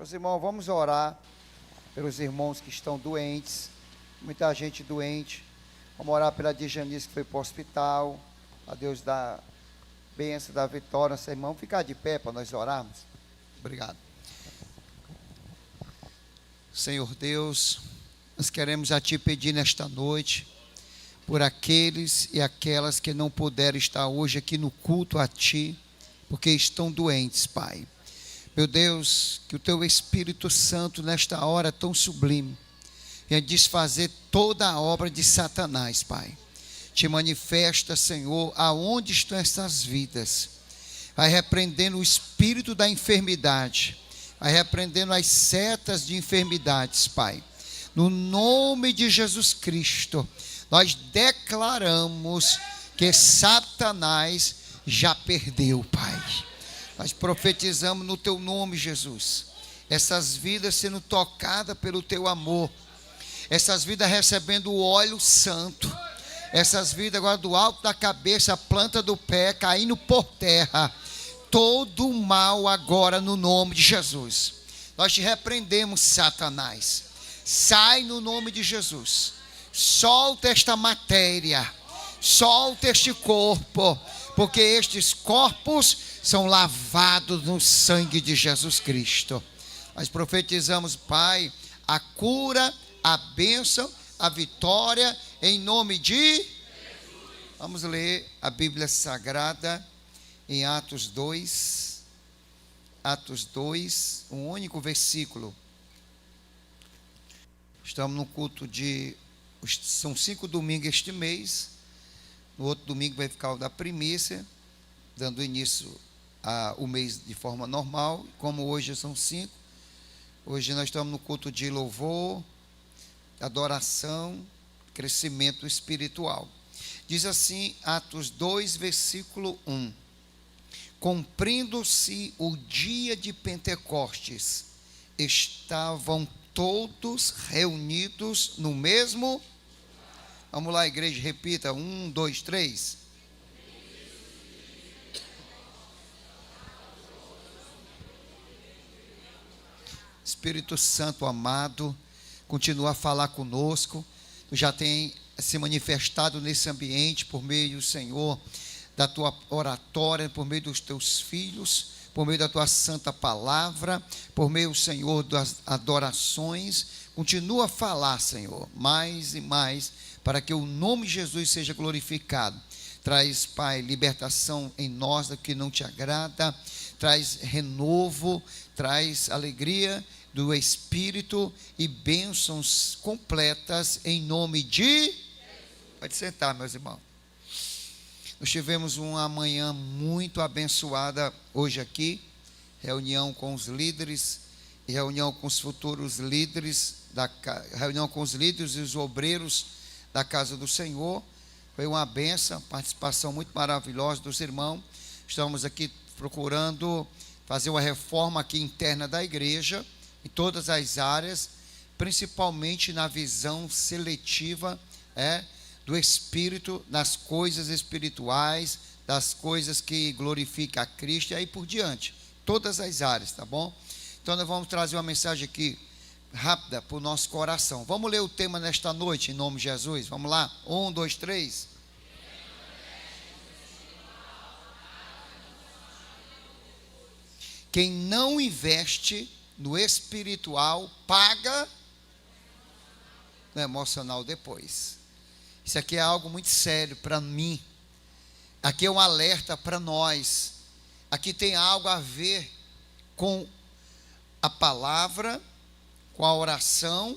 Meus irmãos, vamos orar pelos irmãos que estão doentes, muita gente doente. Vamos orar pela Djanice que foi para o hospital. A Deus dá bênção, dá vitória. Nosso irmão, ficar de pé para nós orarmos. Obrigado. Senhor Deus, nós queremos a Ti pedir nesta noite por aqueles e aquelas que não puderam estar hoje aqui no culto a Ti, porque estão doentes, Pai. Meu Deus, que o Teu Espírito Santo nesta hora tão sublime venha desfazer toda a obra de Satanás, Pai. Te manifesta, Senhor, aonde estão essas vidas. Vai repreendendo o espírito da enfermidade, vai repreendendo as setas de enfermidades, Pai. No nome de Jesus Cristo, nós declaramos que Satanás já perdeu, Pai. Nós profetizamos no Teu nome, Jesus, essas vidas sendo tocadas pelo Teu amor, essas vidas recebendo o óleo santo, essas vidas agora do alto da cabeça, a planta do pé, caindo por terra, todo o mal agora no nome de Jesus. Nós te repreendemos, Satanás, sai no nome de Jesus, solta esta matéria, solta este corpo, porque estes corpos são lavados no sangue de Jesus Cristo. Nós profetizamos, Pai, a cura, a bênção, a vitória, em nome de Jesus. Vamos ler a Bíblia Sagrada em Atos 2. Atos 2, um único versículo. Estamos no culto são 5 domingos este mês. No outro domingo vai ficar o da primícia, dando início o mês de forma normal. Como hoje são 5, hoje nós estamos no culto de louvor, adoração, crescimento espiritual. Diz assim, Atos 2, versículo 1: cumprindo-se o dia de Pentecostes, estavam todos reunidos no mesmo. Vamos lá, igreja, repita, 1, 2, 3. Espírito Santo amado, continua a falar conosco. Tu já tem se manifestado nesse ambiente por meio, Senhor, da tua oratória, por meio dos teus filhos, por meio da tua santa palavra, por meio, Senhor, das adorações. Continua a falar, Senhor, mais e mais, para que o nome de Jesus seja glorificado. Traz, Pai, libertação em nós do que não te agrada, traz renovo, traz alegria do Espírito e bênçãos completas em nome de... Pode sentar, meus irmãos. Nós tivemos uma manhã muito abençoada hoje aqui, reunião com os líderes e reunião com os futuros líderes, reunião com os líderes e os obreiros da casa do Senhor. Foi uma bênção, participação muito maravilhosa dos irmãos. Estamos aqui procurando fazer uma reforma aqui interna da igreja, em todas as áreas, principalmente na visão seletiva do Espírito, nas coisas espirituais, das coisas que glorificam a Cristo e aí por diante, todas as áreas, tá bom? Então nós vamos trazer uma mensagem aqui rápida para o nosso coração. Vamos ler o tema nesta noite, em nome de Jesus. Vamos lá, 1, 2, 3. Quem não investe no espiritual, paga no emocional depois. Isso aqui é algo muito sério para mim. Aqui é um alerta para nós. Aqui tem algo a ver com a palavra, com a oração,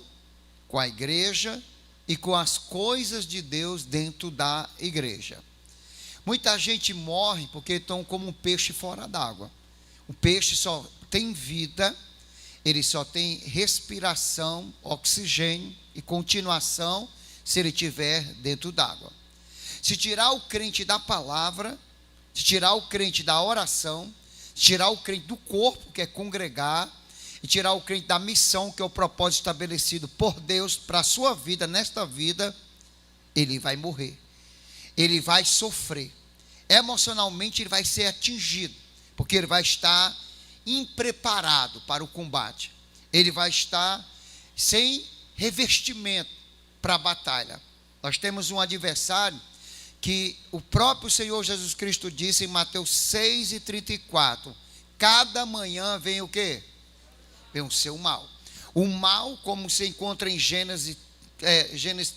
com a igreja e com as coisas de Deus dentro da igreja. Muita gente morre porque estão como um peixe fora d'água. O peixe só tem vida, ele só tem respiração, oxigênio e continuação se ele estiver dentro d'água. Se tirar o crente da palavra, se tirar o crente da oração, se tirar o crente do corpo, que é congregar, e tirar o crente da missão, que é o propósito estabelecido por Deus para a sua vida, nesta vida, ele vai morrer. Ele vai sofrer. Emocionalmente ele vai ser atingido, porque ele vai estar impreparado para o combate. Ele vai estar sem revestimento para a batalha. Nós temos um adversário que o próprio Senhor Jesus Cristo disse em Mateus 6:34, cada manhã vem o quê? Vem o seu mal. O mal, como se encontra em Gênesis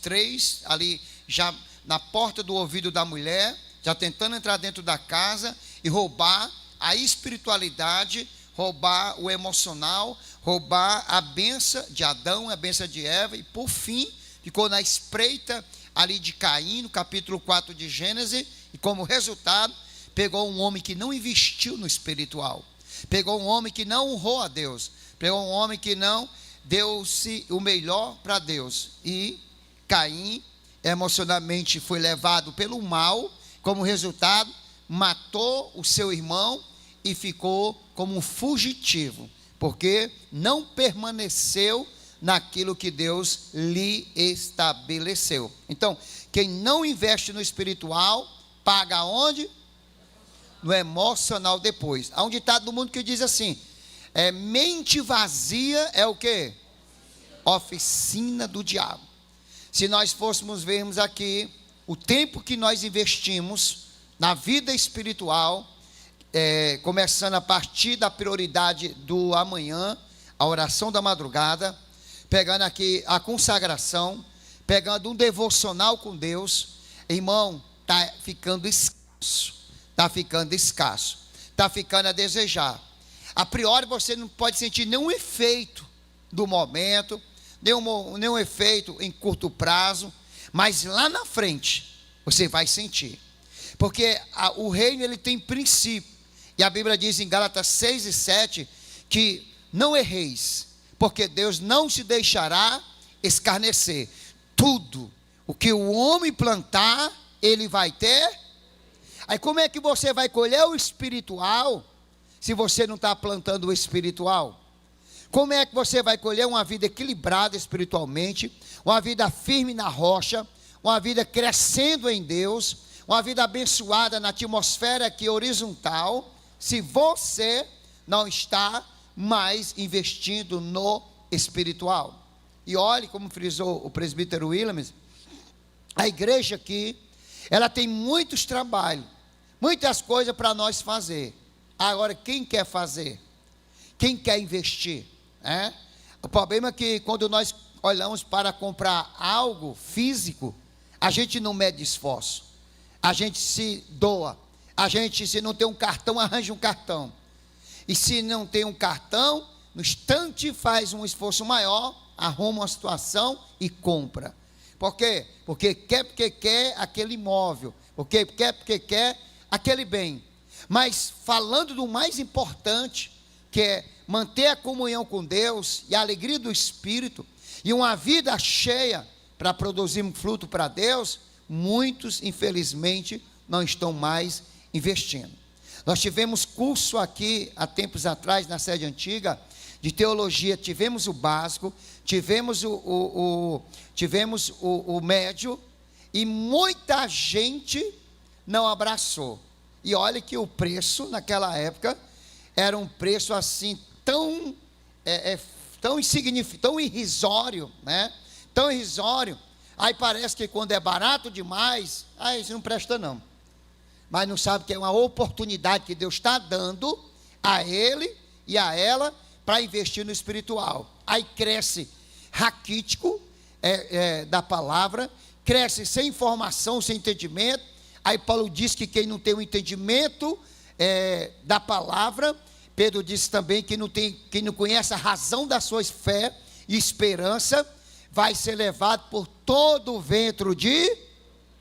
3, ali já na porta do ouvido da mulher, já tentando entrar dentro da casa e roubar a espiritualidade, roubar o emocional, roubar a bênção de Adão, a bênção de Eva, e por fim, ficou na espreita ali de Caim, no capítulo 4 de Gênesis, e como resultado, pegou um homem que não investiu no espiritual, pegou um homem que não honrou a Deus, pegou um homem que não deu-se o melhor para Deus, e Caim emocionalmente foi levado pelo mal, como resultado, matou o seu irmão e ficou como um fugitivo, porque não permaneceu naquilo que Deus lhe estabeleceu. Então, quem não investe no espiritual, paga onde? No emocional depois. Há um ditado do mundo que diz assim, mente vazia é o quê? Oficina do diabo. Se nós fôssemos vermos aqui, o tempo que nós investimos na vida espiritual, começando a partir da prioridade do amanhã, a oração da madrugada, pegando aqui a consagração, pegando um devocional com Deus, irmão, está ficando escasso, está ficando a desejar. A priori você não pode sentir nenhum efeito do momento, nenhum efeito em curto prazo, mas lá na frente você vai sentir, porque o reino ele tem princípio, e a Bíblia diz em Gálatas 6:7 que não erreis, porque Deus não se deixará escarnecer. Tudo o que o homem plantar, ele vai ter. Aí como é que você vai colher o espiritual, se você não está plantando o espiritual? Como é que você vai colher uma vida equilibrada espiritualmente, uma vida firme na rocha, uma vida crescendo em Deus, uma vida abençoada na atmosfera aqui horizontal, se você não está mais investindo no espiritual? E olhe como frisou o presbítero Williams, a igreja aqui, ela tem muitos trabalhos, muitas coisas para nós fazer. Agora, quem quer fazer? Quem quer investir? O problema é que quando nós olhamos para comprar algo físico, a gente não mede esforço, a gente se doa, a gente, se não tem um cartão, arranja um cartão, e se não tem um cartão, no instante faz um esforço maior, arruma uma situação e compra. Por quê? Porque quer aquele imóvel, porque quer aquele bem. Mas falando do mais importante, que é manter a comunhão com Deus e a alegria do Espírito, e uma vida cheia para produzir um fruto para Deus, muitos infelizmente não estão mais investindo. Nós tivemos curso aqui há tempos atrás na sede antiga de teologia, tivemos o básico, tivemos o médio, e muita gente não abraçou. E olha que o preço naquela época era um preço assim tão insignificante, tão irrisório, né? Tão irrisório. Aí parece que quando é barato demais, isso não presta não. Mas não sabe que é uma oportunidade que Deus está dando a ele e a ela para investir no espiritual. Aí cresce raquítico da palavra, cresce sem informação, sem entendimento. Aí Paulo diz que quem não tem o entendimento da palavra, Pedro disse também que quem não conhece a razão da sua fé e esperança, vai ser levado por todo o vento de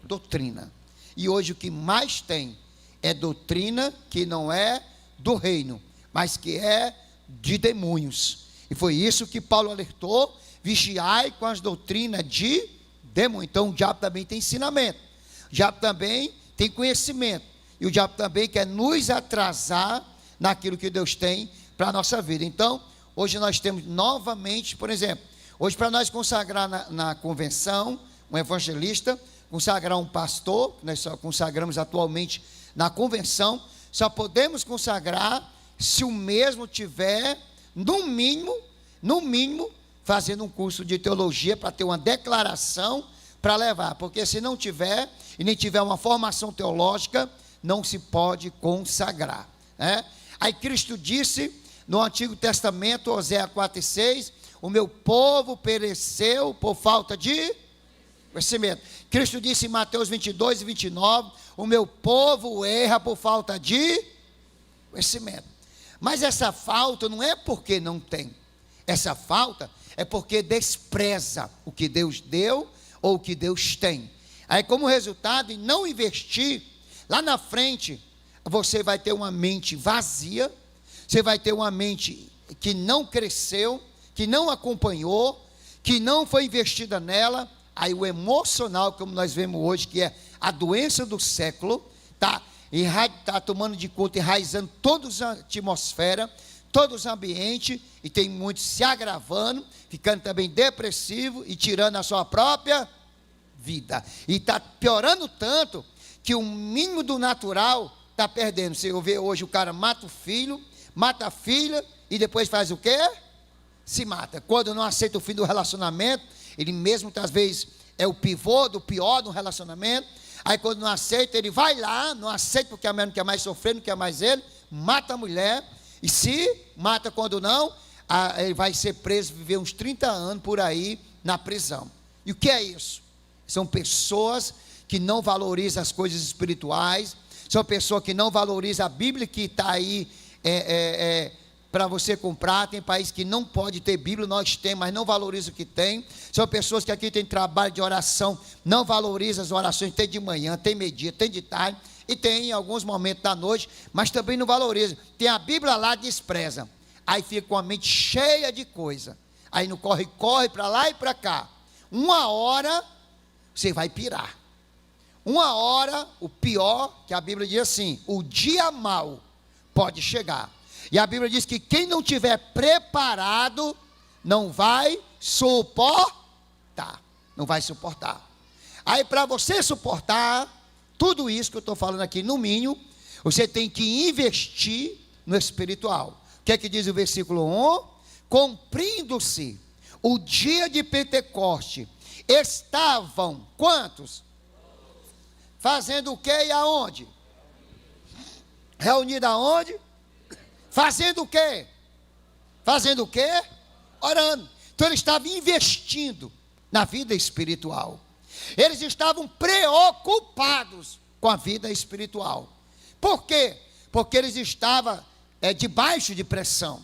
doutrina. E hoje o que mais tem é doutrina que não é do reino, mas que é de demônios. E foi isso que Paulo alertou: vigiai com as doutrinas de demônio. Então o diabo também tem ensinamento, o diabo também tem conhecimento, e o diabo também quer nos atrasar naquilo que Deus tem para a nossa vida. Então hoje nós temos novamente, por exemplo, hoje para nós consagrar na convenção um evangelista, consagrar um pastor, nós só consagramos atualmente na convenção, só podemos consagrar se o mesmo tiver, no mínimo, fazendo um curso de teologia para ter uma declaração para levar, porque se não tiver, e nem tiver uma formação teológica, não se pode consagrar, né? Aí Cristo disse, no Antigo Testamento, Oséias 4:6, o meu povo pereceu por falta de conhecimento. Cristo disse em Mateus 22:29, o meu povo erra por falta de conhecimento. Mas essa falta não é porque não tem, essa falta é porque despreza o que Deus deu ou o que Deus tem. Aí, como resultado, em não investir, lá na frente, você vai ter uma mente vazia, você vai ter uma mente que não cresceu, que não acompanhou, que não foi investida nela. Aí o emocional, como nós vemos hoje, que é a doença do século, está tomando de conta, enraizando toda a atmosfera, todos os ambientes, e tem muitos se agravando, ficando também depressivo e tirando a sua própria vida. E está piorando tanto que o mínimo do natural está perdendo. Você vê hoje o cara mata o filho, mata a filha e depois faz o quê? Se mata. Quando não aceita o fim do relacionamento, ele mesmo às vezes é o pivô do pior do relacionamento. Aí quando não aceita, ele vai lá, não aceita porque a mulher não quer mais sofrer, não quer mais ele, mata a mulher. E se mata quando não, ele vai ser preso, viver uns 30 anos por aí na prisão. E o que é isso? São pessoas que não valorizam as coisas espirituais, são pessoas que não valorizam a Bíblia que está aí para você comprar. Tem país que não pode ter Bíblia, nós temos, mas não valoriza o que tem. São pessoas que aqui tem trabalho de oração, não valorizam as orações, tem de manhã, tem meio-dia, tem de tarde, e tem em alguns momentos da noite, mas também não valoriza. Tem a Bíblia lá, despreza. Aí fica com a mente cheia de coisa. Aí não corre para lá e para cá. Uma hora você vai pirar. Uma hora, o pior, que a Bíblia diz assim, o dia mau pode chegar. E a Bíblia diz que quem não tiver preparado, não vai suportar. Não vai suportar. Aí para você suportar tudo isso que eu estou falando aqui, no mínimo, você tem que investir no espiritual. O que é que diz o versículo 1? Cumprindo-se o dia de Pentecoste, estavam quantos? Fazendo o que e aonde? Reunidos aonde? Fazendo o quê? Fazendo o quê? Orando. Então eles estavam investindo na vida espiritual. Eles estavam preocupados com a vida espiritual. Por quê? Porque eles estavam debaixo de pressão.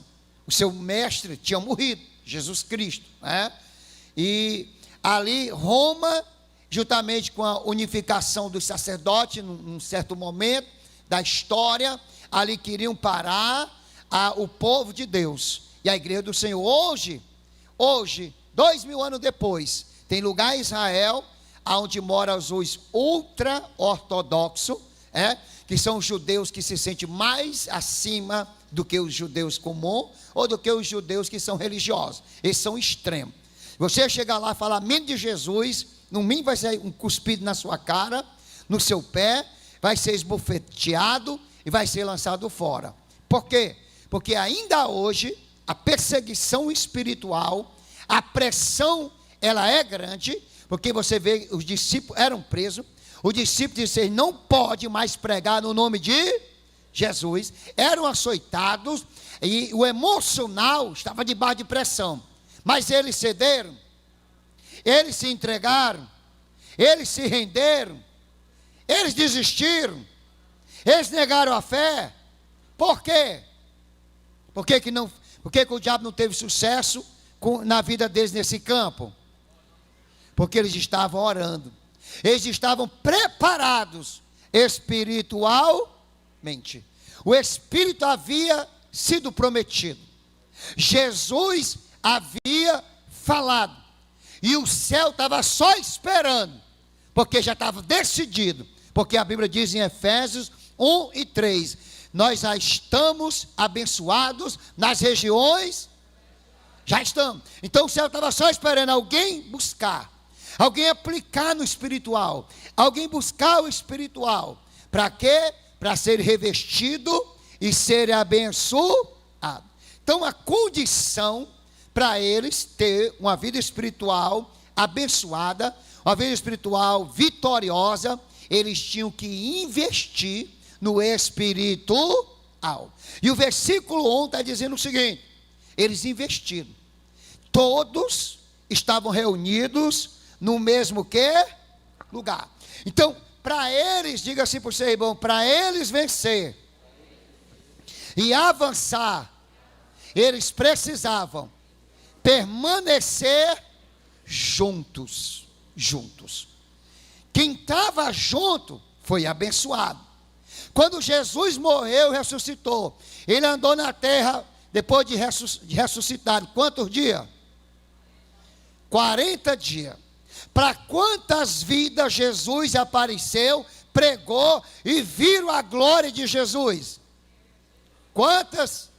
O seu mestre tinha morrido, Jesus Cristo, né? E ali Roma, juntamente com a unificação dos sacerdotes, num certo momento da história, ali queriam parar o povo de Deus e a igreja do Senhor. Hoje, 2000 anos depois, tem lugar em Israel onde moram os ultra-ortodoxos, que são os judeus que se sentem mais acima do que os judeus comuns, ou do que os judeus que são religiosos. Eles são extremos. Você chegar lá e falar amém de Jesus, no mínimo vai ser um cuspido na sua cara, no seu pé, vai ser esbofeteado e vai ser lançado fora. Por quê? Porque ainda hoje, a perseguição espiritual, a pressão, ela é grande, porque você vê, os discípulos eram presos, os discípulos disseram, não pode mais pregar no nome de Jesus, eram açoitados, e o emocional estava debaixo de pressão, mas eles cederam, eles se entregaram, eles se renderam, eles desistiram, eles negaram a fé. Por quê? Por que o diabo não teve sucesso na vida deles nesse campo? Porque eles estavam orando, eles estavam preparados espiritualmente. O Espírito havia sido prometido, Jesus havia falado, e o céu estava só esperando, porque já estava decidido, porque a Bíblia diz em Efésios 1:3, nós já estamos abençoados nas regiões, já estamos. Então o céu estava só esperando alguém buscar, alguém aplicar no espiritual, alguém buscar o espiritual. Para quê? Para ser revestido e serem abençoados. Então a condição para eles ter uma vida espiritual abençoada, uma vida espiritual vitoriosa, eles tinham que investir no espiritual. E o versículo 1 está dizendo o seguinte: eles investiram. Todos estavam reunidos no mesmo lugar. Então, para eles, diga assim para o seu irmão, para eles vencer e avançar, eles precisavam permanecer juntos. Quem estava junto foi abençoado. Quando Jesus morreu e ressuscitou, ele andou na terra depois de ressuscitado. Quantos dias? 40 dias. Para quantas vidas Jesus apareceu, pregou e viram a glória de Jesus? Quantas?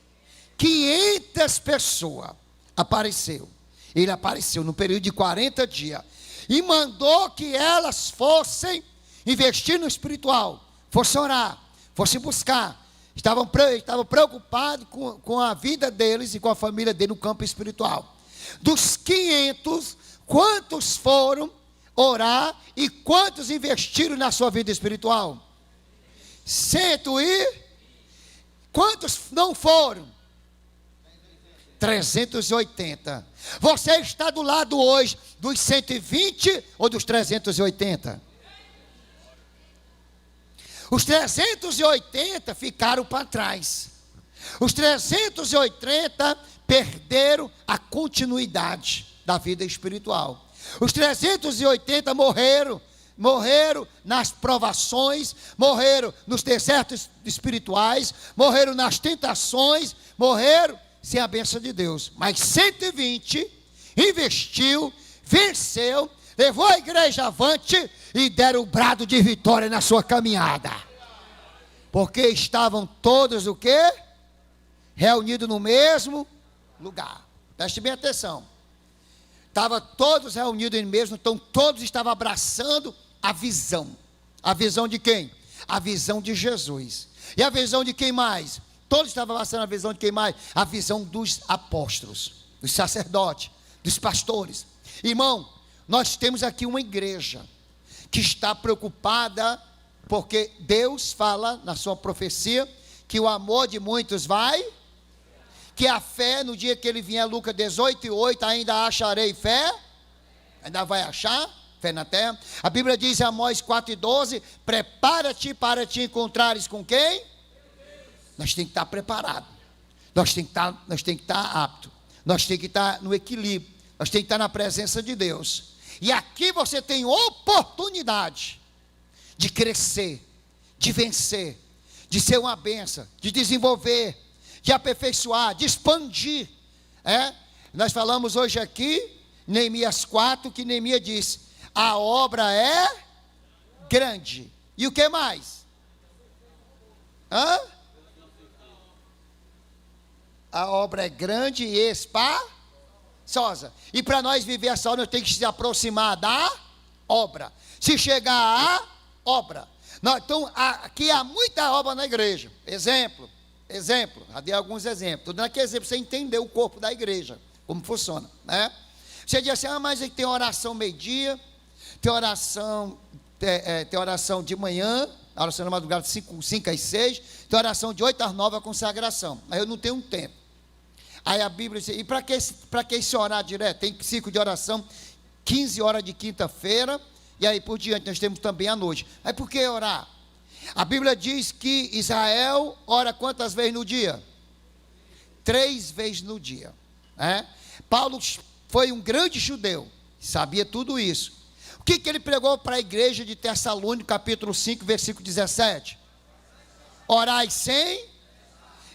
500 pessoas apareceu. Ele apareceu no período de 40 dias. E mandou que elas fossem investir no espiritual, fossem orar, fossem buscar. Estavam preocupados com a vida deles e com a família deles no campo espiritual. Dos 500, quantos foram orar e quantos investiram na sua vida espiritual? 100 e... Quantos não foram? 380. Você está do lado hoje dos 120 ou dos 380? Os 380 ficaram para trás. Os 380 perderam a continuidade da vida espiritual. Os 380 morreram nas provações, morreram nos desertos espirituais, morreram nas tentações, morreram sem a bênção de Deus. Mas 120 investiu, venceu, levou a igreja avante e deram o brado de vitória na sua caminhada. Porque estavam todos o quê? Reunidos no mesmo lugar. Preste bem atenção. Estavam todos reunidos no mesmo, então todos estavam abraçando a visão. A visão de quem? A visão de Jesus. E a visão de quem mais? Todos estavam abraçando a visão de quem mais? A visão dos apóstolos, dos sacerdotes, dos pastores. Irmão, nós temos aqui uma igreja que está preocupada, porque Deus fala na sua profecia que o amor de muitos vai, que a fé, no dia que ele vier, Lucas 18:8, ainda acharei fé, ainda vai achar fé na terra. A Bíblia diz em Amós 4:12, prepara-te para te encontrares com quem? Nós temos que estar preparados, nós temos que estar aptos, nós temos que estar no equilíbrio, nós temos que estar na presença de Deus. E aqui você tem oportunidade de crescer, de vencer, de ser uma bênção, de desenvolver, de aperfeiçoar, de expandir. Nós falamos hoje aqui, Neemias 4, que Neemias diz: a obra é grande. E o que mais? A obra é grande e espaçosa. E para nós viver essa obra, nós temos que se aproximar da obra. Se chegar à obra. Então, aqui há muita obra na igreja. Exemplo. Já dei alguns exemplos. Estou dando aqui exemplo para você entender o corpo da igreja, como funciona, né? Você diz assim: mas tem oração meio-dia, tem oração de manhã, oração na madrugada 5 às 6, tem oração de 8 às 9 a consagração. Aí eu não tenho um tempo. Aí a Bíblia diz: e para que esse orar direto? Tem ciclo de oração, 15 horas de quinta-feira, e aí por diante nós temos também à noite. Aí por que orar? A Bíblia diz que Israel ora quantas vezes no dia? 3 vezes no dia. Paulo foi um grande judeu, sabia tudo isso. O que ele pregou para a igreja de Tessalônica, capítulo 5, versículo 17? Orai sem.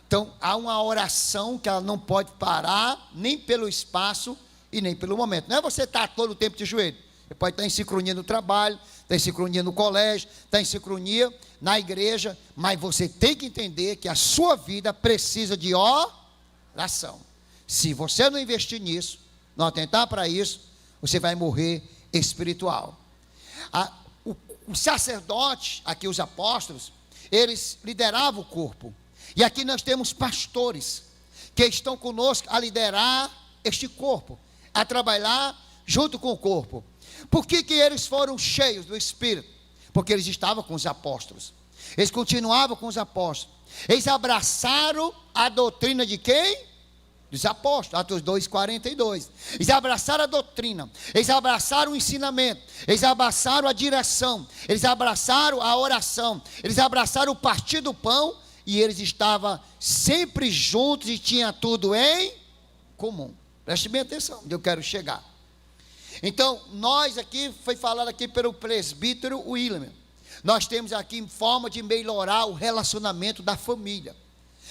Então, há uma oração que ela não pode parar, nem pelo espaço e nem pelo momento. Não é você estar todo o tempo de joelho. Você pode estar em sincronia no trabalho, está em sincronia no colégio, está em sincronia na igreja, mas você tem que entender que a sua vida precisa de oração. Se você não investir nisso, não atentar para isso, você vai morrer espiritual. O sacerdote, aqui os apóstolos, eles lideravam o corpo. E aqui nós temos pastores que estão conosco a liderar este corpo, a trabalhar junto com o corpo. Por que eles foram cheios do Espírito? Porque eles estavam com os apóstolos. Eles continuavam com os apóstolos. Eles abraçaram a doutrina de quem? Dos apóstolos, Atos 2:42. Eles abraçaram a doutrina, eles abraçaram o ensinamento, eles abraçaram a direção, eles abraçaram a oração, eles abraçaram o partir do pão, e eles estavam sempre juntos e tinham tudo em comum. Preste bem atenção, onde eu quero chegar. Então, nós aqui, foi falado aqui pelo presbítero William, nós temos aqui forma de melhorar o relacionamento da família,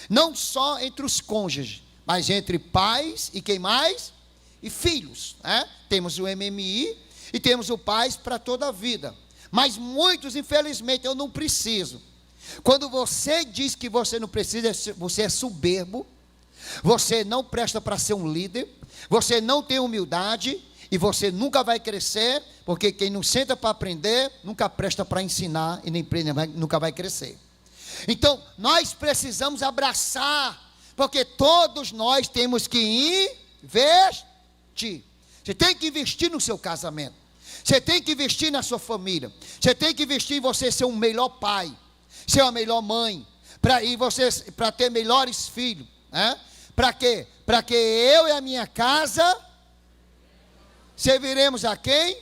não só entre os cônjuges, mas entre pais e quem mais? E filhos, né? Temos o MMI e temos o Pais para toda a vida. Mas muitos, infelizmente, eu não preciso. Quando você diz que você não precisa, você é soberbo, você não presta para ser um líder, você não tem humildade e você nunca vai crescer, porque quem não senta para aprender, nunca presta para ensinar e nem nunca vai crescer. Então, nós precisamos abraçar, porque todos nós temos que investir. Você tem que investir no seu casamento, você tem que investir na sua família, você tem que investir em você ser um melhor pai, ser uma melhor mãe, para ter melhores filhos, né? Para quê? Para que eu e a minha casa serviremos a quem?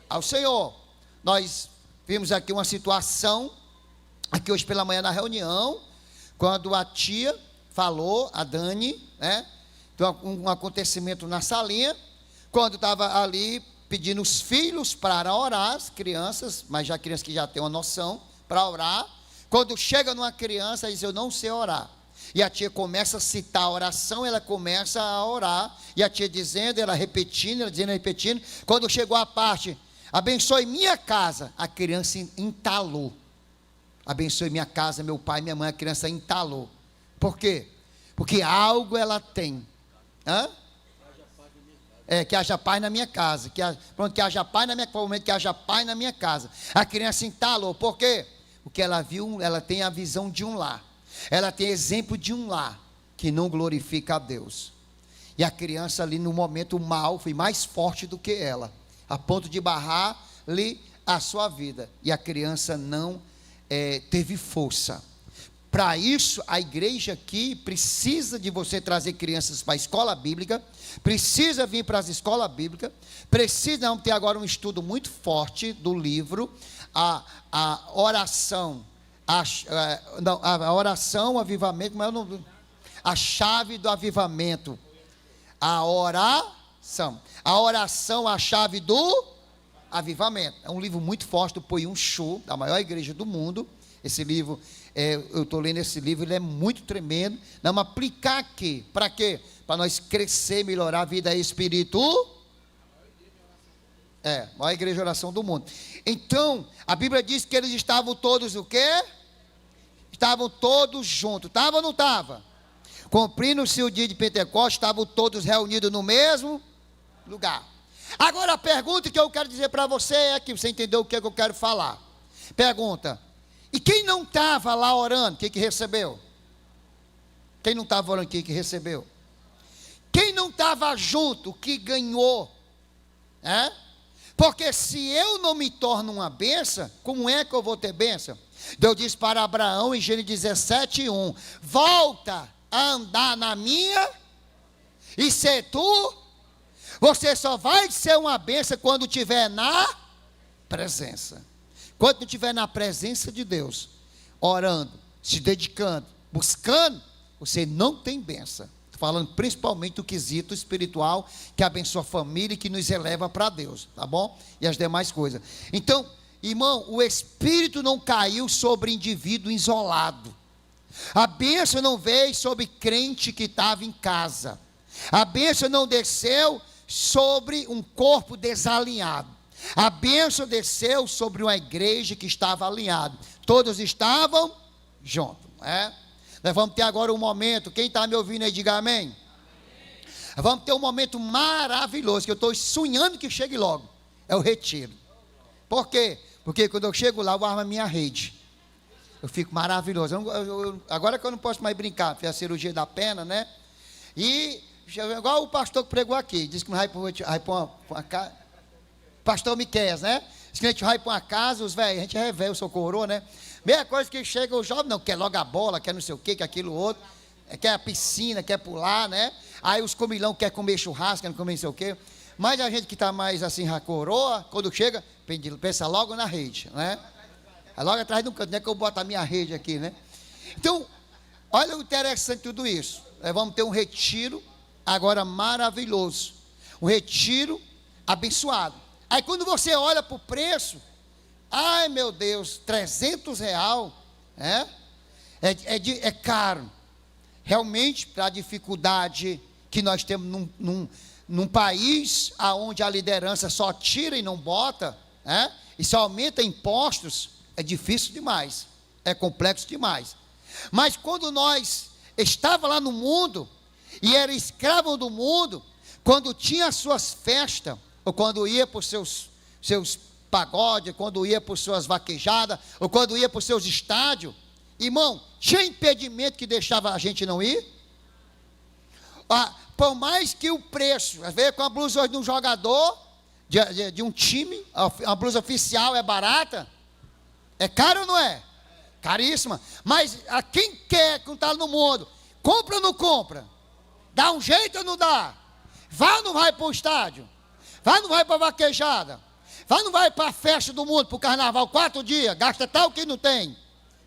Ao Senhor. Nós vimos aqui uma situação, aqui hoje pela manhã na reunião, quando a tia falou, a Dani, né? Então, um acontecimento na salinha, quando estava ali pedindo os filhos para orar, as crianças, mas já crianças que já têm uma noção, para orar. Quando chega numa criança, diz: eu não sei orar. E a tia começa a citar a oração, ela começa a orar, e a tia dizendo, ela repetindo, ela dizendo, repetindo. Quando chegou a parte, abençoe minha casa, a criança entalou. Abençoe minha casa, meu pai, minha mãe, a criança entalou. Por quê? Porque algo ela tem. Hã? Que haja paz na minha casa. Que haja paz na minha casa. Que haja paz na minha casa. A criança entalou. Por quê? Porque ela viu, ela tem a visão de um lar. Ela tem exemplo de um lar que não glorifica a Deus. E a criança ali no momento mal foi mais forte do que ela, a ponto de barrar-lhe a sua vida. E a criança não teve força. Para isso, a igreja aqui precisa de você trazer crianças para a escola bíblica, precisa vir para as escolas bíblicas, precisa ter agora um estudo muito forte do livro, a oração, a oração, o avivamento, como é o nome? A chave do avivamento, a oração, a chave do avivamento. É um livro muito forte do Poyun Cho, da maior igreja do mundo. Esse livro, eu estou lendo esse livro, ele é muito tremendo. Vamos aplicar aqui, para quê? Para nós crescer, melhorar a vida espiritual. Maior igreja de oração do mundo. Então, a Bíblia diz que eles estavam todos o quê? Estavam todos juntos, estava ou não estava? Cumprindo-se o dia de Pentecostes, estavam todos reunidos no mesmo lugar. Agora a pergunta que eu quero dizer para você é que você entendeu o que eu quero falar. Pergunta: e quem não estava lá orando, o que recebeu? Quem não estava orando, o que recebeu? Quem não estava junto, o que ganhou? Porque se eu não me torno uma bênção, como é que eu vou ter bênção? Deus diz para Abraão em Gênesis 17:1: volta a andar na minha, e ser tu, você só vai ser uma bênção quando estiver na presença. Quando estiver na presença de Deus, orando, se dedicando, buscando, você não tem bênção. Falando principalmente do quesito espiritual, que abençoa a família e que nos eleva para Deus, tá bom? E as demais coisas. Então, irmão, o Espírito não caiu sobre indivíduo isolado. A bênção não veio sobre crente que estava em casa. A bênção não desceu sobre um corpo desalinhado. A bênção desceu sobre uma igreja que estava alinhada. Todos estavam juntos, Nós vamos ter agora um momento, quem está me ouvindo aí, diga amém. Amém. Vamos ter um momento maravilhoso, que eu estou sonhando que chegue logo, é o retiro. Por quê? Porque quando eu chego lá, eu armo a minha rede. Eu fico maravilhoso. Agora que eu não posso mais brincar, fiz a cirurgia da perna, né? E igual o pastor que pregou aqui, disse que não vai para uma casa. Pastor Miqueias, né? Diz que a gente vai para uma casa, os velhos, a gente é velho, sou coroa, né? Meia coisa que chega o jovem, não, quer logo a bola, quer não sei o que, quer aquilo outro, quer a piscina, quer pular, né? Aí os comilão quer comer churrasco, quer comer não sei o que. Mas a gente que está mais assim, a coroa, quando chega, pensa logo na rede, né? Aí logo atrás do canto, não é que eu boto a minha rede aqui, né? Então, olha o interessante de tudo isso. Vamos ter um retiro agora maravilhoso. Um retiro abençoado. Aí quando você olha para o preço, ai meu Deus, R$300, é caro. Realmente, para a dificuldade que nós temos num país onde a liderança só tira e não bota, e só aumenta impostos, é difícil demais, é complexo demais. Mas quando nós estava lá no mundo, e era escravo do mundo, quando tinha as suas festas, ou quando ia para os seus pagodes, quando ia para as suas vaquejadas, ou quando ia para os seus estádios, irmão, tinha impedimento que deixava a gente não ir? Por mais que o preço, às vezes com a blusa de um jogador, de um time, a blusa oficial é barata, é caro ou não é? Caríssima. Mas a quem quer, que não está no mundo, compra ou não compra? Dá um jeito ou não dá? Vai ou não vai para o estádio? Vai ou não vai para a vaquejada? Vai ou não vai para a festa do mundo, para o carnaval, 4 dias, gasta tal que não tem?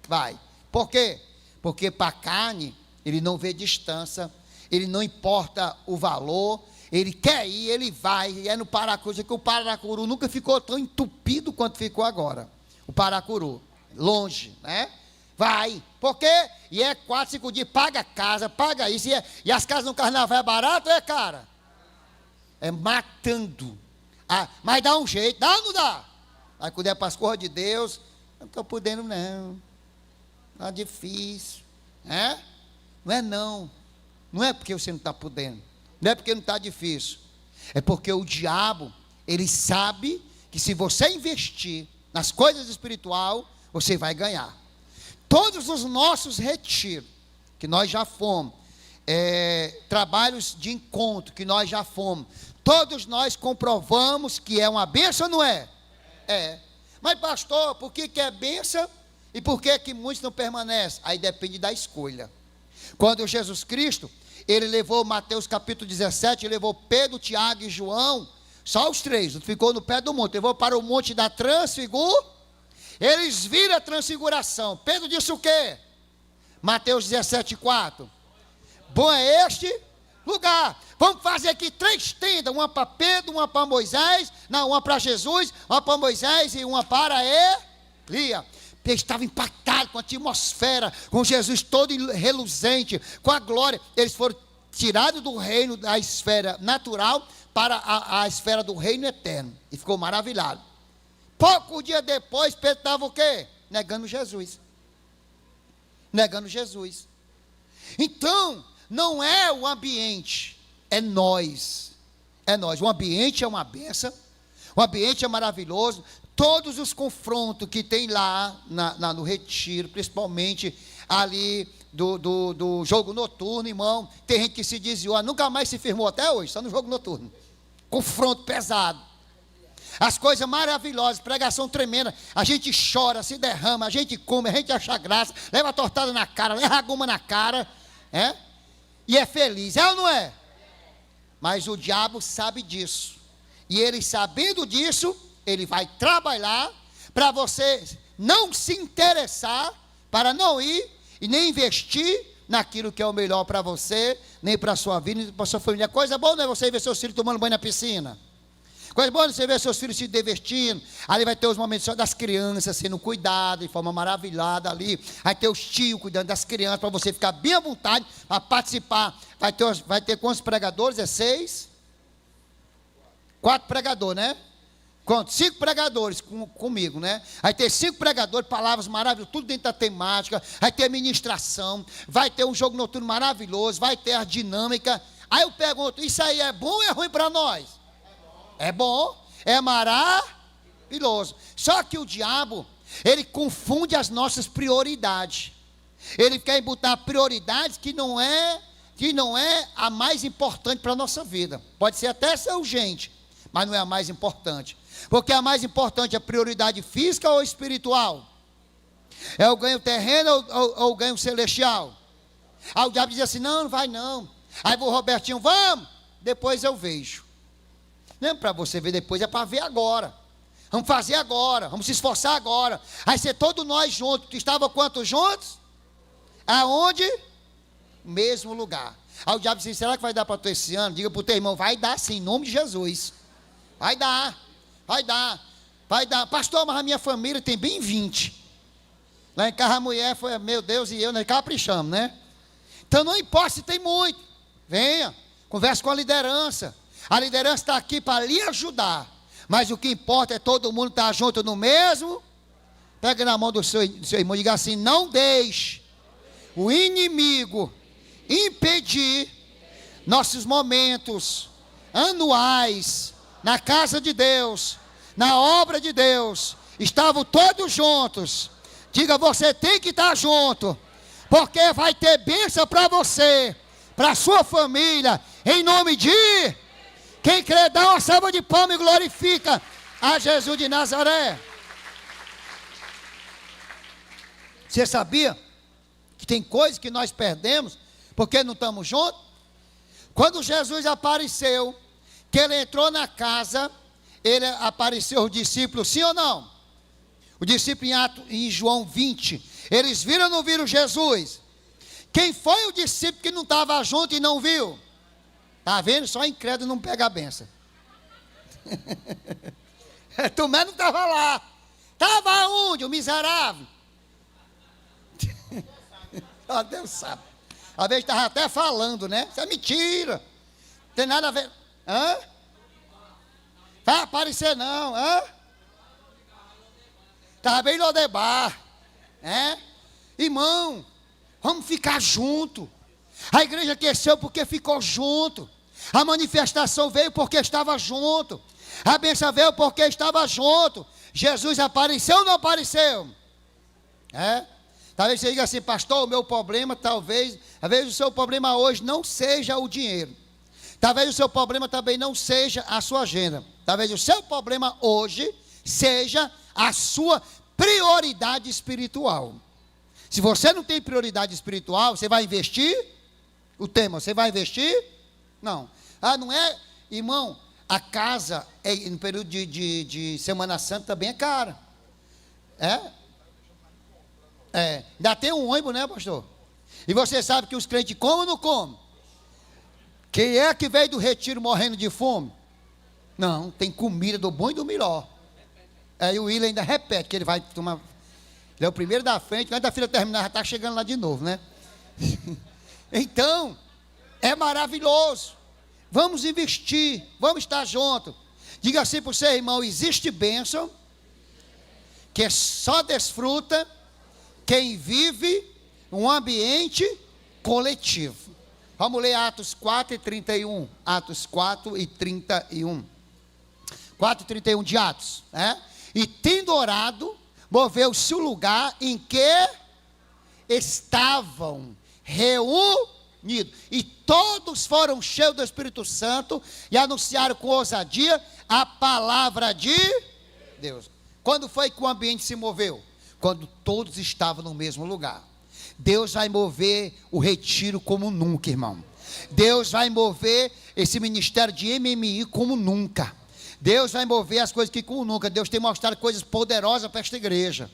Vai. Por quê? Porque para a carne, ele não vê distância, ele não importa o valor, ele quer ir, ele vai, e é no Paracuru, que o Paracuru nunca ficou tão entupido quanto ficou agora. O Paracuru, longe, né? Vai, por quê? E é 4, 5 dias, paga casa, paga isso, e as casas no carnaval é barato ou é cara? É matando. Mas dá um jeito, dá ou não dá? Aí quando é para as coisas de Deus, não estou podendo não, está difícil, né? Não é porque você não está podendo, não é porque não está difícil, é porque o diabo, ele sabe que se você investir nas coisas espirituais, você vai ganhar. Todos os nossos retiros, que nós já fomos, trabalhos de encontro, que nós já fomos, todos nós comprovamos que é uma bênção ou não é? É. Mas pastor, por que é bênção e por que muitos não permanecem? Aí depende da escolha. Quando Jesus Cristo, ele levou Mateus capítulo 17, levou Pedro, Tiago e João, só os 3, ficou no pé do monte, levou para o monte da transfiguração. Eles viram a transfiguração. Pedro disse o quê? Mateus 17:4. Bom é este lugar. Vamos fazer aqui 3 tendas, uma para Pedro, uma para Moisés, não, uma para Jesus, uma para Moisés e uma para Elias. Eles estavam impactados com a atmosfera, com Jesus todo reluzente, com a glória. Eles foram tirados do reino, da esfera natural, para a esfera do reino eterno. E ficou maravilhado. Pouco dia depois, Pedro estava o quê? Negando Jesus. Negando Jesus. Então, não é o ambiente, é nós. É nós. O ambiente é uma benção, o ambiente é maravilhoso. Todos os confrontos que tem lá no retiro, principalmente ali do jogo noturno, irmão, tem gente que se desviou, nunca mais se firmou até hoje, só no jogo noturno. Confronto pesado. As coisas maravilhosas, pregação tremenda, a gente chora, se derrama, a gente come, a gente acha graça, leva a tortada na cara, leva a goma na cara, e é feliz, é ou não é? Mas o diabo sabe disso, e ele sabendo disso, ele vai trabalhar para você não se interessar, para não ir e nem investir naquilo que é o melhor para você, nem para a sua vida, nem para a sua família. Coisa boa não é você ver seus filhos tomando banho na piscina. Coisa boa é você ver seus filhos se divertindo. Ali vai ter os momentos só das crianças sendo cuidadas de forma maravilhada ali. Vai ter os tios cuidando das crianças para você ficar bem à vontade para participar. Vai ter quantos pregadores? 6? 4 pregadores, né? Quanto? 5 pregadores comigo, né? Vai ter 5 pregadores, palavras maravilhosas, tudo dentro da temática. Vai ter ministração, vai ter um jogo noturno maravilhoso, vai ter a dinâmica. Aí eu pergunto, isso aí é bom ou é ruim para nós? É bom, é maravilhoso. Só que o diabo, ele confunde as nossas prioridades. Ele quer botar prioridades que não é a mais importante para a nossa vida. Pode ser até ser urgente, mas não é a mais importante. Porque a mais importante é a prioridade física ou espiritual? É o ganho terreno ou o ganho celestial? Aí o diabo diz assim, não vai não. Aí o Robertinho, vamos, depois eu vejo. Não é para você ver depois, é para ver agora. Vamos fazer agora, vamos se esforçar agora. Aí ser todos nós juntos. Tu estava quantos juntos? Aonde? Mesmo lugar. Aí o diabo disse, será que vai dar para tu esse ano? Diga para o teu irmão, vai dar sim, em nome de Jesus. Vai dar. Pastor, mas a minha família tem bem 20. Lá em casa a mulher foi, meu Deus, e eu, nós caprichamos, né? Então não importa se tem muito. Venha, converse com a liderança. A liderança está aqui para lhe ajudar. Mas o que importa é todo mundo estar junto no mesmo. Pega na mão do seu irmão e diga assim, não deixe o inimigo impedir nossos momentos anuais na casa de Deus, na obra de Deus. Estavam todos juntos. Diga, você tem que estar junto, porque vai ter bênção para você, para a sua família, em nome de... Quem crê, dá uma salva de palmas e glorifica a Jesus de Nazaré. Você sabia que tem coisas que nós perdemos porque não estamos juntos? Quando Jesus apareceu, que ele entrou na casa, ele apareceu os discípulos, sim ou não? O discípulo em João 20, eles viram ou não viram Jesus? Quem foi o discípulo que não estava junto e não viu? Está vendo? Só incrédulo não pega a benção. Tu mesmo não estava lá. Estava onde? O miserável. Oh, Deus sabe. Às vezes estava até falando, né? Isso é mentira. Não tem nada a ver. Hã? Vai aparecer não. Hã? Estava bem no Lodebar. Irmão, vamos ficar junto. A igreja cresceu porque ficou junto. A manifestação veio porque estava junto. A bênção veio porque estava junto. Jesus apareceu ou não apareceu? Talvez você diga assim, pastor, o meu problema talvez o seu problema hoje não seja o dinheiro. Talvez o seu problema também não seja a sua agenda. Talvez o seu problema hoje seja a sua prioridade espiritual. Se você não tem prioridade espiritual, você vai investir? O tema, você vai investir? Não. Não é, irmão, a casa no período de Semana Santa também é cara. Ainda tem um ônibus, né, pastor? E você sabe que os crentes comem ou não comem? Quem é que veio do retiro morrendo de fome? Não, tem comida do bom e do melhor. Aí o William ainda repete que ele vai tomar. Ele é o primeiro da frente, antes da fila terminar, já está chegando lá de novo, né? Então, é maravilhoso. Vamos investir, vamos estar juntos. Diga assim para o seu irmão, existe bênção que só desfruta quem vive um ambiente coletivo. Vamos ler Atos 4 e 31. Atos 4 e 31. 4 e 31 de Atos. E tendo orado, moveu-se o lugar em que estavam reunidos. E todos foram cheios do Espírito Santo e anunciaram com ousadia a palavra de Deus. Quando foi que o ambiente se moveu? Quando todos estavam no mesmo lugar. Deus vai mover o retiro como nunca, irmão. Deus vai mover esse ministério de MMI como nunca. Deus vai mover as coisas que como nunca. Deus tem mostrado coisas poderosas para esta igreja.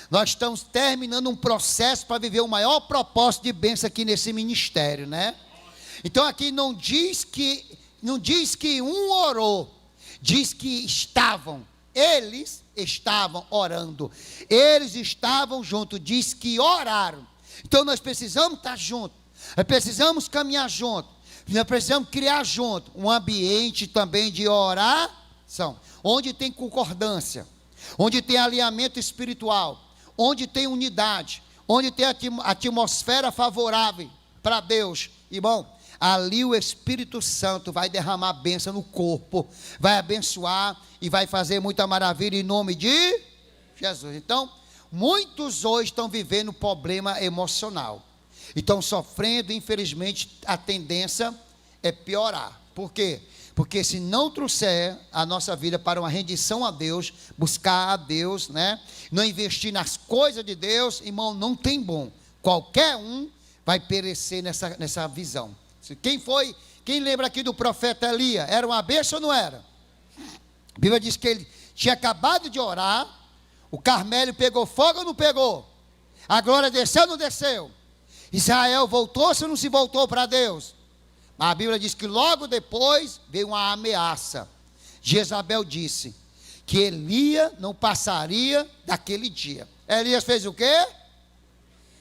Nós estamos terminando um processo para viver o maior propósito de bênção aqui nesse ministério, né? Então aqui não diz que um orou, diz que eles estavam orando, eles estavam juntos, diz que oraram. Então nós precisamos estar juntos, nós precisamos caminhar juntos, nós precisamos criar junto um ambiente também de oração, onde tem concordância, onde tem alinhamento espiritual, onde tem unidade, onde tem atmosfera favorável para Deus. Irmão, ali o Espírito Santo vai derramar bênção no corpo, vai abençoar e vai fazer muita maravilha em nome de... Jesus. Então, muitos hoje estão vivendo problema emocional. E estão sofrendo, infelizmente, a tendência é piorar. Por quê? Porque se não trouxer a nossa vida para uma rendição a Deus, buscar a Deus, né? Não investir nas coisas de Deus, irmão, não tem bom. Qualquer um vai perecer nessa visão. Quem lembra aqui do profeta Elias? Era uma bênção ou não era? A Bíblia diz que ele tinha acabado de orar, o Carmelo pegou fogo ou não pegou? A glória desceu ou não desceu? Israel voltou-se ou não se voltou para Deus? A Bíblia diz que logo depois veio uma ameaça. Jezabel disse que Elias não passaria daquele dia. Elias fez o quê?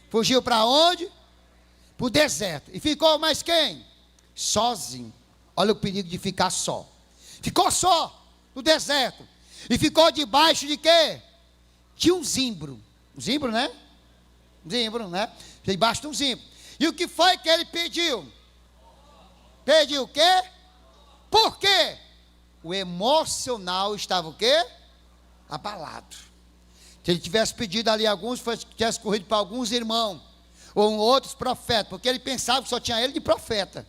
Fugiu para onde? Para o deserto. E ficou mais quem? Sozinho. Olha o perigo de ficar só. Ficou só no deserto. E ficou debaixo de quê? De um zimbro. Um zimbro, né? Um zimbro, né? Debaixo de um zimbro. E o que foi que ele pediu? Pediu o quê? Por quê? O emocional estava o quê? Abalado. Se ele tivesse pedido ali alguns, tivesse corrido para alguns irmãos, ou outros profetas, porque ele pensava que só tinha ele de profeta.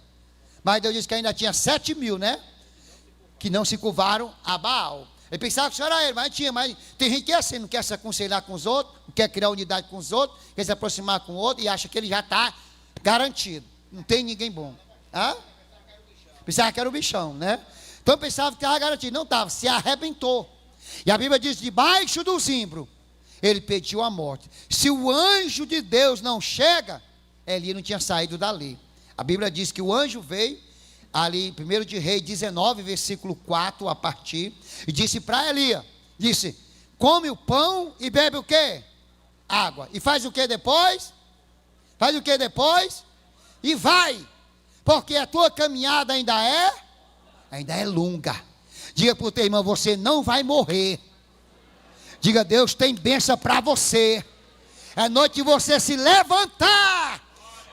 Mas Deus disse que ainda tinha 7.000, né? Que não se curvaram a Baal. Ele pensava que só era ele, mas tem gente que é assim, não quer se aconselhar com os outros, não quer criar unidade com os outros, quer se aproximar com o outro e acha que ele já está garantido. Não tem ninguém bom. Hã? Pensava que era o bichão, né? Então pensava que estava garantido. Não estava, se arrebentou. E a Bíblia diz, debaixo do zimbro, ele pediu a morte. Se o anjo de Deus não chega, Eli não tinha saído dali. A Bíblia diz que o anjo veio, ali em 1 de Reis 19, versículo 4 a partir, e disse para Elias, disse, come o pão e bebe o quê? Água. E faz o que depois? Faz o que depois? E vai. Porque a tua caminhada ainda é longa. Diga para o teu irmão, você não vai morrer. Diga, Deus tem bênção para você. É noite de você se levantar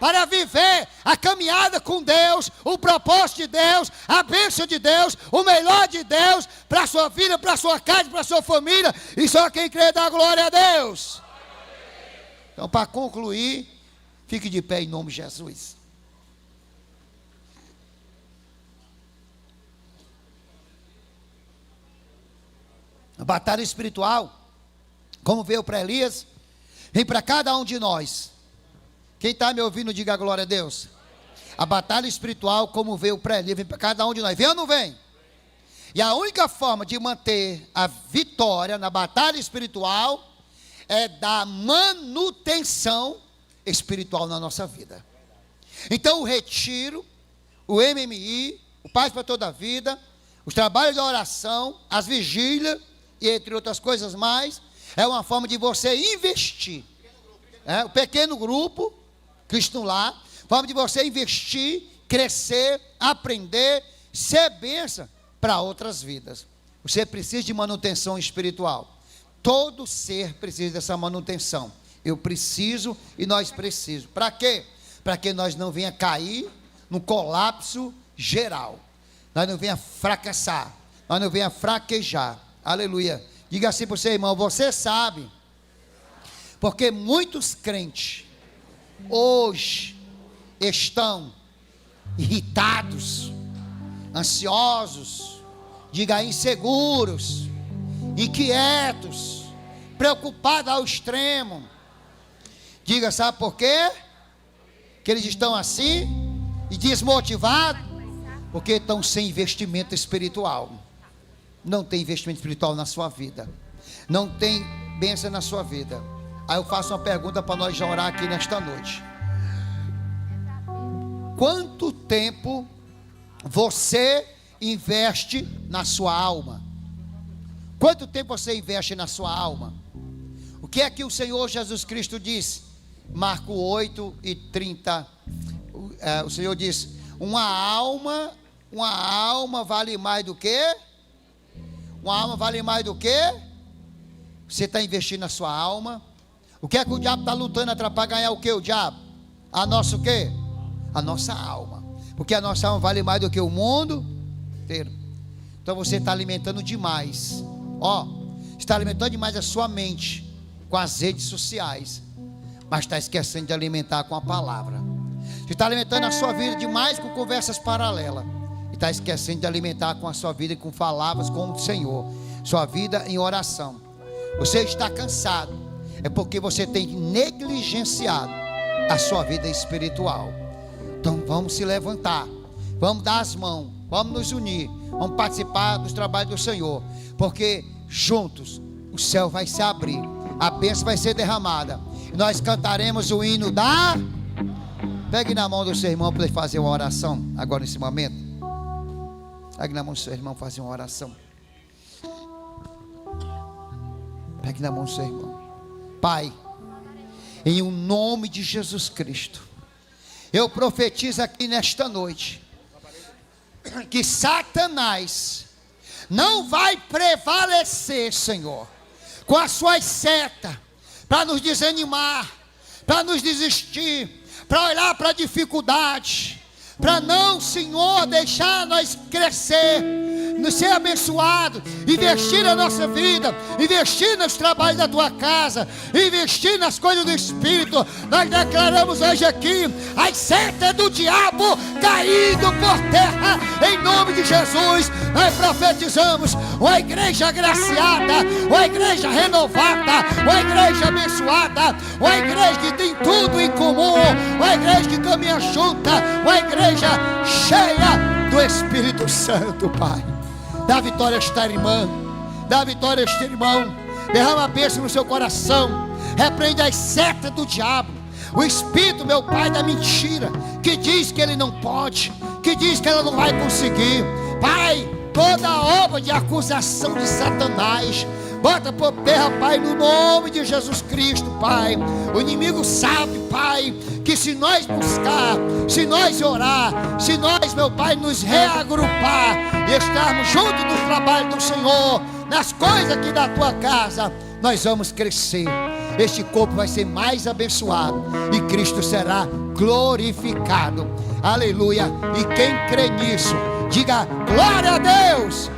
para viver a caminhada com Deus, o propósito de Deus, a bênção de Deus, o melhor de Deus, para a sua vida, para a sua casa, para a sua família, e só quem crê dá glória a Deus. Então, para concluir, fique de pé em nome de Jesus. A batalha espiritual, como veio para Elias, vem para cada um de nós. Quem está me ouvindo, diga glória a Deus. A batalha espiritual, como veio para Elias, vem para cada um de nós. Vem ou não vem? E a única forma de manter a vitória na batalha espiritual é dar manutenção espiritual na nossa vida. Então o retiro, o MMI, o Paz para toda a vida, os trabalhos da oração, as vigílias, e entre outras coisas mais, é uma forma de você investir. O pequeno grupo, Cristo lá, forma de você investir, crescer, aprender, ser bênção para outras vidas. Você precisa de manutenção espiritual. Todo ser precisa dessa manutenção. Eu preciso e nós precisamos. Para quê? Para que nós não venha cair no colapso geral. Nós não venha fracassar. Nós não venha fraquejar. Aleluia. Diga assim para o seu irmão, você sabe, porque muitos crentes hoje estão irritados, ansiosos, diga inseguros, inquietos, preocupados ao extremo. Diga, sabe por quê? Que eles estão assim e desmotivados? Porque estão sem investimento espiritual. Não tem investimento espiritual na sua vida. Não tem bênção na sua vida. Aí eu faço uma pergunta para nós já orar aqui nesta noite. Quanto tempo você investe na sua alma? Quanto tempo você investe na sua alma? O que é que o Senhor Jesus Cristo disse? Marcos 8 e 30. O Senhor diz: uma alma vale mais do que? Uma alma vale mais do que? Você está investindo na sua alma. O que é que o diabo está lutando para ganhar o que o diabo? A nossa o quê? A nossa alma. Porque a nossa alma vale mais do que o mundo inteiro. Então você está alimentando demais. Está alimentando demais a sua mente com as redes sociais, mas está esquecendo de alimentar com a palavra. Você está alimentando a sua vida demais com conversas paralelas, e está esquecendo de alimentar com a sua vida com palavras com o Senhor, sua vida em oração. Você está cansado, é porque você tem negligenciado a sua vida espiritual. Então vamos se levantar, vamos dar as mãos, vamos nos unir, vamos participar dos trabalhos do Senhor, porque juntos o céu vai se abrir, a bênção vai ser derramada, e nós cantaremos o hino da... Pegue na mão do seu irmão para ele fazer uma oração agora nesse momento. Pegue na mão do seu irmão fazer uma oração. Pegue na mão do seu irmão. Pai, em o nome de Jesus Cristo, eu profetizo aqui nesta noite que Satanás não vai prevalecer, Senhor, com as suas setas para nos desanimar, para nos desistir, para olhar para a dificuldade, para não, Senhor, deixar nós crescer, nos ser abençoado, investir na nossa vida, investir nos trabalhos da tua casa, investir nas coisas do Espírito. Nós declaramos hoje aqui as setas do diabo caindo por terra, em nome de Jesus. Nós profetizamos uma igreja agraciada, uma igreja renovada, uma igreja abençoada, uma igreja que tem tudo em comum, uma igreja que caminha junta, uma igreja cheia do Espírito Santo, Pai. Dá vitória a esta irmã, dá vitória a este irmão, derrama a bênção no seu coração, repreende as setas do diabo, o espírito, meu Pai, da mentira, que diz que ele não pode, que diz que ela não vai conseguir. Pai, toda obra de acusação de Satanás, bota por terra, Pai, no nome de Jesus Cristo, Pai. O inimigo sabe, Pai, que se nós buscar, se nós orar, se nós, meu Pai, nos reagrupar e estarmos juntos no trabalho do Senhor, nas coisas aqui da tua casa, nós vamos crescer. Este corpo vai ser mais abençoado e Cristo será glorificado. Aleluia. E quem crê nisso, diga glória a Deus.